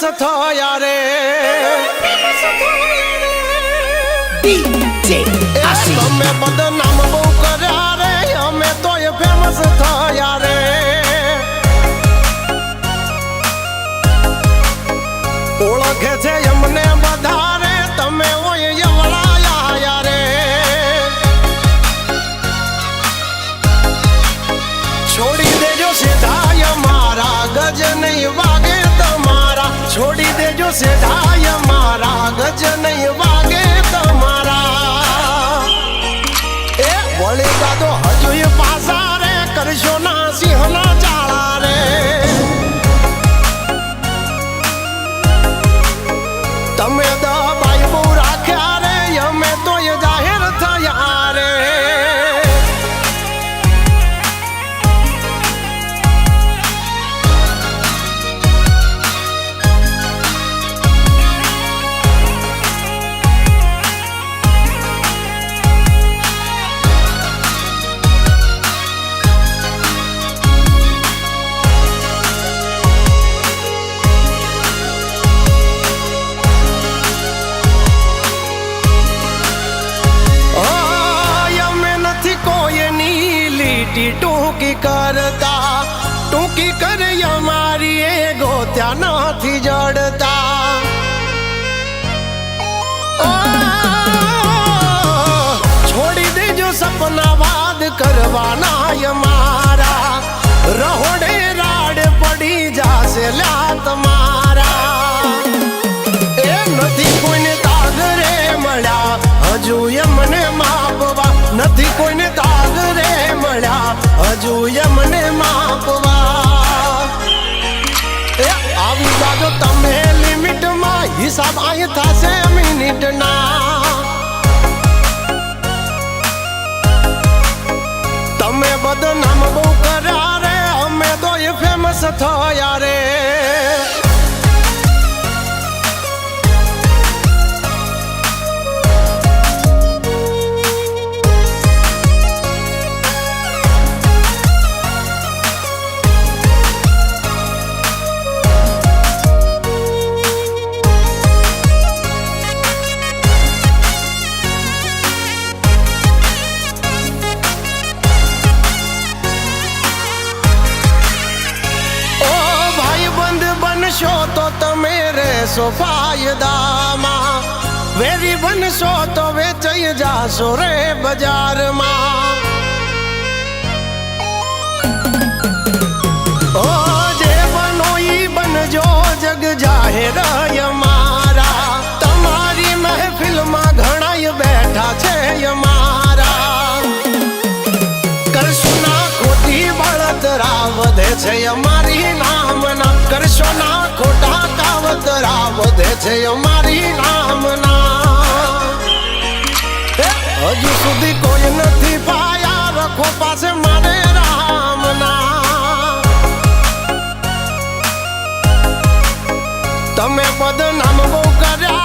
famous થયા રે તમે બદનામ બહુ કર્યા રે અમે તોય ફેમસ થયા રે ઓળખે છે અમને બધા રે તમે ઓય યવળાયા રે છોડી દેજો સીધાય મારા ગજ નહીં વાગે તમારા છોડી દેજો સીધાય મારા ગજ નહીં વાગે તમારા એ વળી દાદો હજુ પાસા રે કરશો ના સિંહના ચાળા રે તમે દબાઈ બહુ રાખ્યા રે અમે તો જાહેર થયા રે ટૂંકી કરતા ટૂંકી કરે અમારી એગો ત્યાં નથી જડતા છોડી દેજો સપના વાદ કરવાના અમારા રહોડે રાડ પડી જાશે લ્યા તમારા એ નથી કોઈને તાગ રે મળ્યા હજુ એમને માપવા નથી કોઈને તાગ રે મળ્યા હજુ એમને માપવા એ આવી જાજો તમે લિમિટમાં હિસાબ આય થશે મિનિટના તમે બદનામ બહુ કર્યા રે અમે તો એ ફેમસ થયા રે તો તમે રહેશો ફાયદામાં વેરી બનશો તો વેચાઈ જાશો રે બજારમાં ઓ જે બનો ઈ બનજો જગ જાહેર અમારા તમારી મહેફિલમાં ઘણાય બેઠા છે અમારા કરશો ના ખોટી બળતરા વધે છે અમારી નામના કરશો ના ખોટા કાવતરા વધે છે અમારી નામના હજુ સુધી કોઈ નથી પાયા રખો પાસે મારે રામના તમે બદનામ બહુ કર્યા